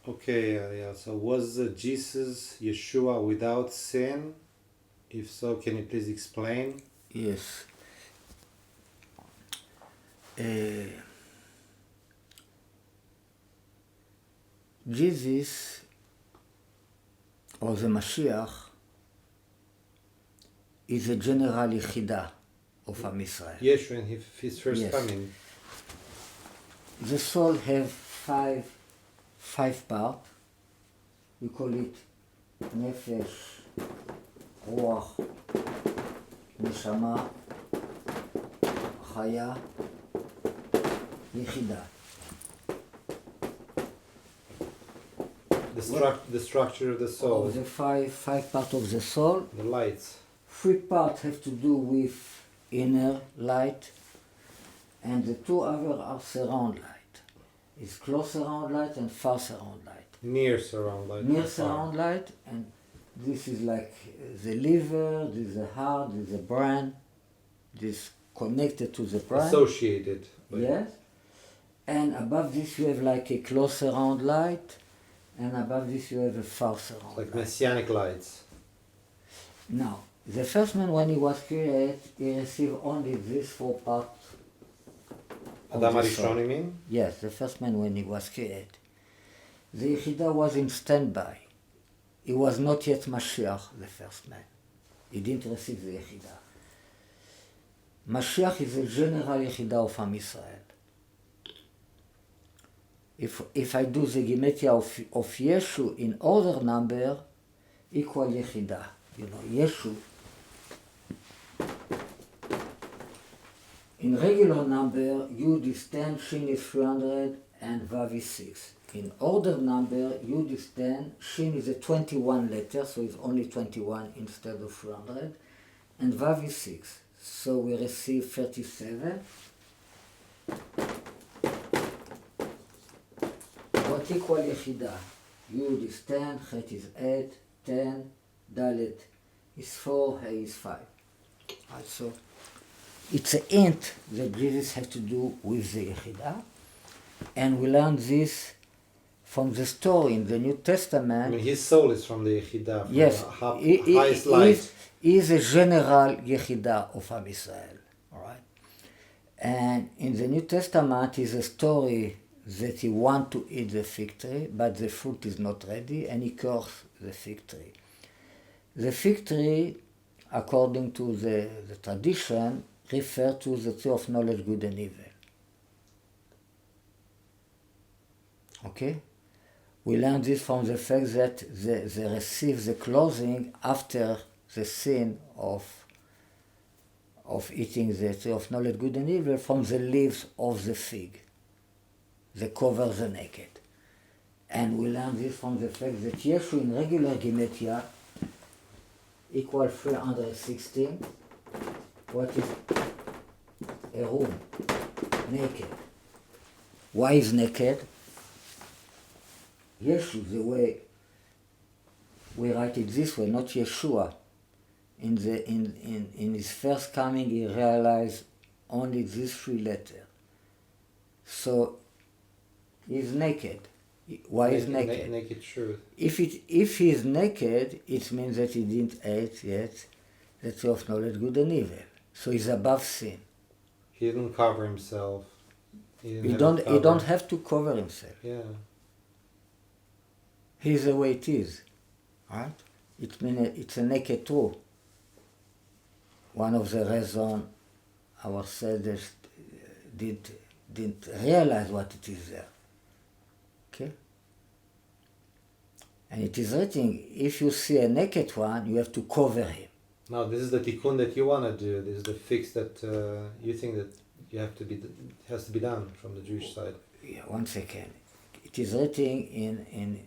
Okay, yeah. So was Jesus Yeshua without sin? If so, can you please explain? Yes. Uh, Jesus, or the Mashiach, is a general Yechida of Am Israel. Yeshua in his first Yes. coming. The soul have five parts. We call it Nefesh, Ruach, Neshama, Chaya, Yechida. The structure of the soul. Of the five parts of the soul, The lights. 3 parts have to do with inner light, and the 2 other are surround light. It's close surround light and far surround light. Near surround light. Near surround light, and this is like the liver, this is the heart, this is the brain, this connected to the brain. Associated. Yes. And above this you have like a close surround light, and above this you have a far surround Like light. messianic lights. Now, the first man when he was created, he received only these 4 parts. Adam HaRishon, you mean? Yes, the first man when he was created. The Yechida was in standby. He was not yet Mashiach, the first man. He didn't receive the Yechida. Mashiach is the general Yechida of Am Israel. If I do the Gematria of Yeshu in order number, equal Yechida. You know, Yeshu. In regular number, Yud is 10, Shin is 300, and Vav is 6. In order number, Yud is 10, Shin is a 21 letter, so it's only 21 instead of 300, and Vav is 6. So we receive 37. What equal Yechida? Yud is 10, Chet is 8, 10, Dalet is 4, He is 5. Also, it's a hint that Jesus has to do with the Yechida, and we learn this from the story in the New Testament. I mean, his soul is from the Yechida, from Yes, the highest light. He is a general Yechida of Am Israel, all right? And in the New Testament is a story that he wants to eat the fig tree, but the fruit is not ready, and he cursed the fig tree. The fig tree, according to the tradition, refer to the tree of knowledge, good and evil. Okay? We learn this from the fact that they receive the clothing after the sin of eating the tree of knowledge, good and evil, from the leaves of the fig. They cover the naked. And we learn this from the fact that Yeshu in regular Gematria equal 316. What is a room? Naked. Why is naked? Yeshu, the way we write it this way, not Yeshua. In his first coming, he realized only these 3 letters. So he's naked. Why is naked? Naked truth. If he is naked, it means that he didn't eat yet the tree of knowledge, good and evil. So he's above sin. He didn't cover himself. He don't have to cover himself. Yeah. He's the way it is, right? It means it's a naked truth. One of the reasons our sages didn't realize what it is there. Okay? And it is written, if you see a naked one, you have to cover him. Now, this is the tikkun that you want to do. This is the fix that you think that has to be done from the Jewish side. Yeah, 1 second. It is written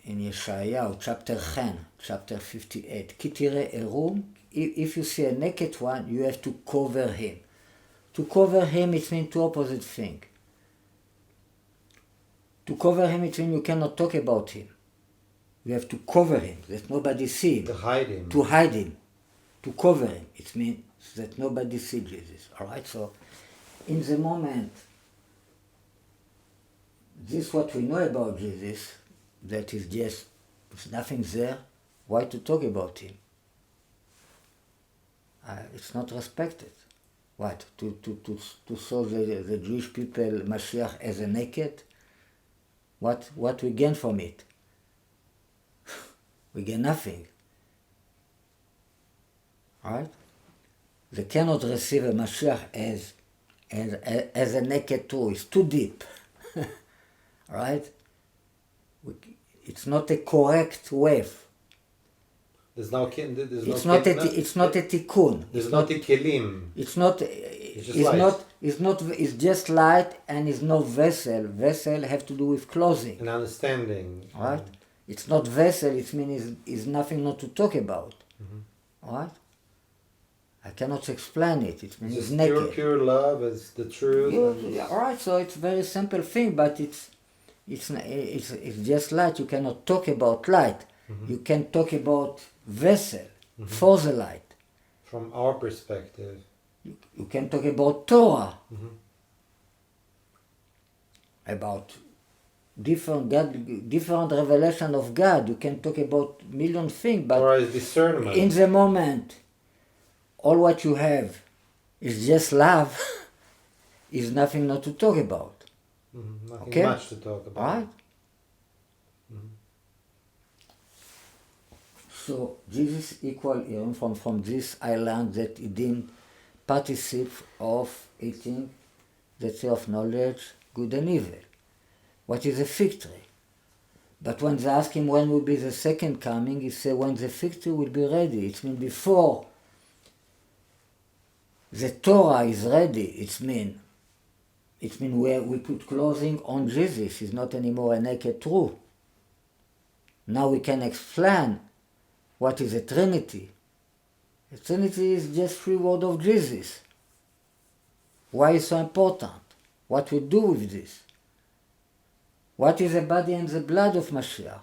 in Yeshayahu, chapter 10, chapter 58. Kitire erum, if you see a naked one, you have to cover him. To cover him, it means 2 opposite things. To cover him, it means you cannot talk about him. You have to cover him, that nobody see him. To hide him. To hide him. To cover him. It means that nobody see Jesus. All right? So, in the moment, this is what we know about Jesus, that is just, there's nothing there, why to talk about him? It's not respected. What? To show the Jewish people Mashiach as a naked? What we gain from it? We gain nothing. Right? They cannot receive a Mashiach as a naked truth. It's too deep. Right? It's not a correct way. There's no It's not a tikkun. There's not a kelim. It's not. It's just light, and it's no vessel. Vessel have to do with clothing. An understanding. Right. It's not vessel. It means it's nothing not to talk about. Mm-hmm. Right. I cannot explain it. It means Just it's naked. pure love is the truth. Yeah, right. So it's very simple thing, but it's just light. You cannot talk about light. Mm-hmm. You can talk about vessel for the light. From our perspective. You can talk about Torah. Mm-hmm. About different revelation of God. You can talk about million things, but Torah is discernment. in the moment, all what you have is just love. Is nothing not to talk about. Mm-hmm. Nothing Okay? much to talk about. Right? So Jesus equal even from this I learned that he didn't participate of eating the tree of knowledge, good and evil. What is a fig tree? But when they ask him when will be the second coming, he said when the fig tree will be ready. It means before the Torah is ready. It means where we put clothing on Jesus. It's not anymore a naked truth. Now we can explain what is a Trinity. The Trinity is just three words of Jesus. Why is so important? What we do with this? What is the body and the blood of Mashiach?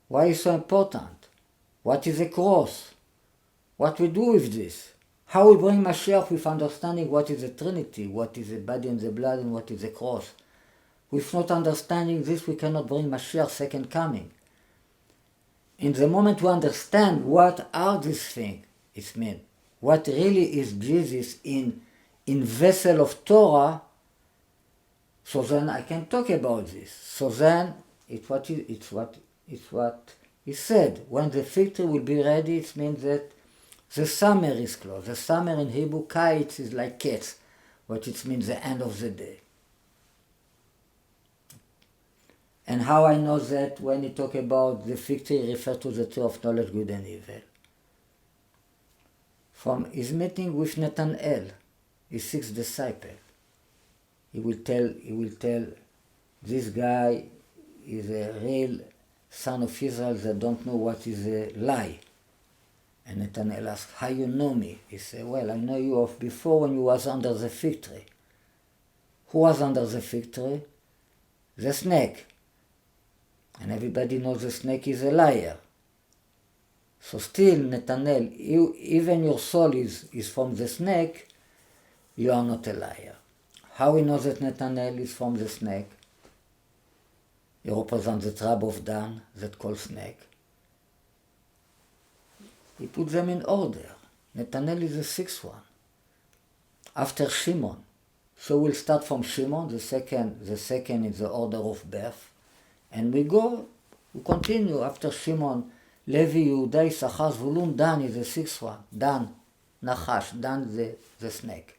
Why is so important? What is the cross? What we do with this? How we bring Mashiach with understanding what is the Trinity, what is the body and the blood, and what is the cross. With not understanding this, we cannot bring Mashiach's second coming. In the moment we understand what are these things, it means what really is Jesus in vessel of Torah, so then I can talk about this. So then it's what he said. When the fig tree will be ready, it means that the summer is close. The summer in Hebrew, kites is like cats, but it means the end of the day. And how I know that when he talk about the fig tree, he refers to the tree of knowledge, good and evil. From his meeting with Nathanael, his sixth disciple, he will tell this guy is a real son of Israel that don't know what is a lie. And Nathanael asks, how you know me? He said, well, I know you of before when you was under the fig tree. Who was under the fig tree? The snake. And everybody knows the snake is a liar. So still, Nathanael, even your soul is from the snake, you are not a liar. How we know that Nathanael is from the snake? He represents the tribe of Dan, that called snake. He put them in order. Nathanael is the sixth one. After Shimon. So we'll start from Shimon, the second is the order of birth. And we continue after Shimon, Levi, Yehuda, Issachar, Zvulun, Dan is the sixth one. Dan, Nachash, Dan the snake.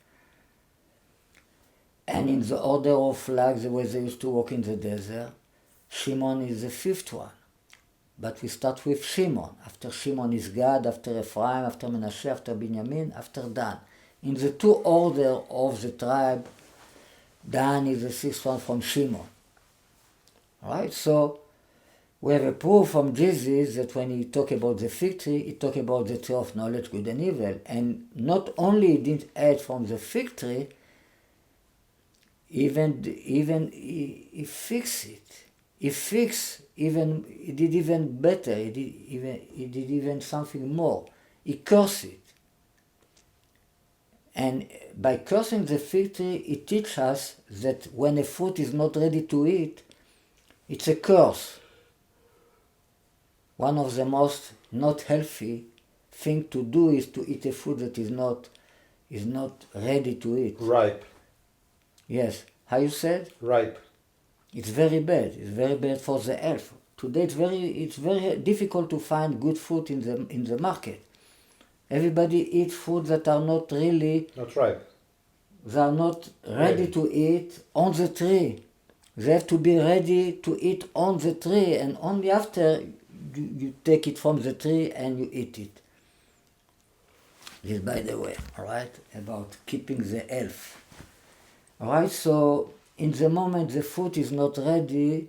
And in the order of like the way they used to walk in the desert, Shimon is the fifth one. But we start with Shimon. After Shimon is Gad, after Ephraim, after Menashe, after Binyamin, after Dan. In the two order of the tribe, Dan is the sixth one from Shimon. Right? So we have a proof from Jesus that when he talk about the fig tree, he talk about the tree of knowledge, good and evil. And not only he didn't add from the fig tree, even he fixed it. He did even better. He did even something more. He cursed it. And by cursing the fig tree, it teaches us that when a fruit is not ready to eat, It's a curse. One of the most not healthy thing to do is to eat a food that is not ready to eat. Ripe. Yes. How you said? Ripe. It's very bad. It's very bad for the health. Today it's very difficult to find good food in the market. Everybody eats food that are not really, Not ripe. they are not ready to eat on the tree. They have to be ready to eat on the tree, and only after you take it from the tree and you eat it. This, by the way, all right, about keeping the health. All right, so in the moment the food is not ready,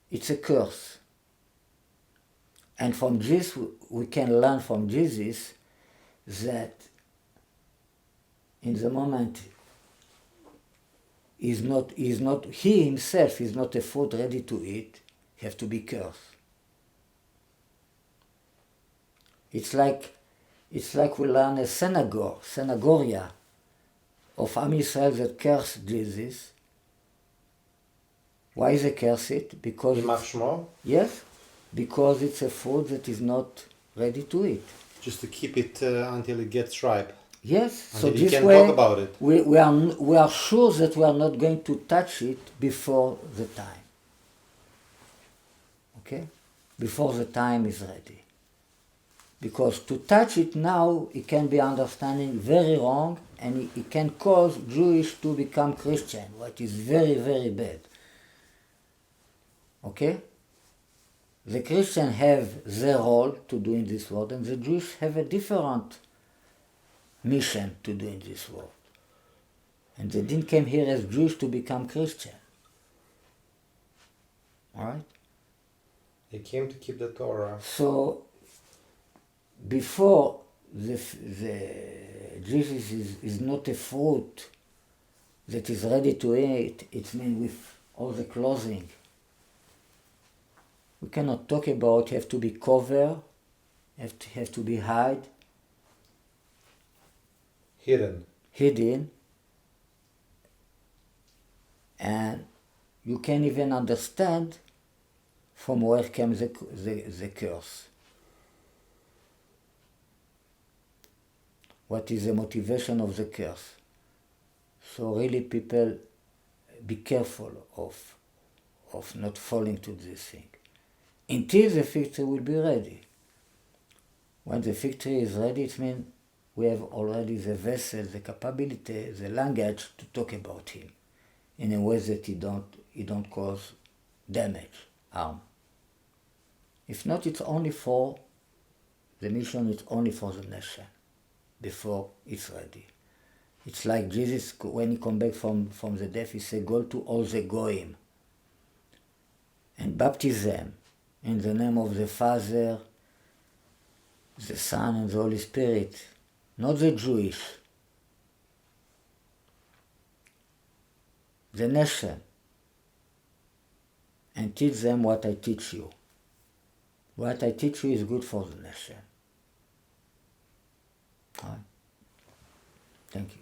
it's a curse. And from this, we can learn from Jesus that in the moment he himself is not a food ready to eat, he has to be cursed. It's like we learn a Senagoria of Am Yisrael that curse Jesus. Why they curse it? Because yes, because it's a food that is not ready to eat. Just to keep it until it gets ripe. Yes, Until so you this can way talk about it. we are sure that we are not going to touch it before the time. Okay? Before the time is ready. Because to touch it now, it can be understanding very wrong, and it can cause Jewish to become Christian, what is very, very bad. Okay? The Christians have their role to do in this world, and the Jews have a different mission to do in this world. And they didn't come here as Jews to become Christian. Alright? They came to keep the Torah. So, before Jesus is not a fruit that is ready to eat, it's mean with all the clothing. We cannot talk about, have to be covered, have to be hidden, and you can't even understand from where came the curse. What is the motivation of the curse? So really people be careful of not falling to this thing. Until the fig tree will be ready. When the fig tree is ready, it means we have already the vessel, the capability, the language to talk about him in a way that he don't cause damage, harm. If not, it's only for the mission, it's only for the nation before it's ready. It's like Jesus, when he come back from the death, he said, go to all the goyim and baptize them in the name of the Father, the Son, and the Holy Spirit, not the Jewish, the nation, and teach them what I teach you. What I teach you is good for the nation. All right. Thank you.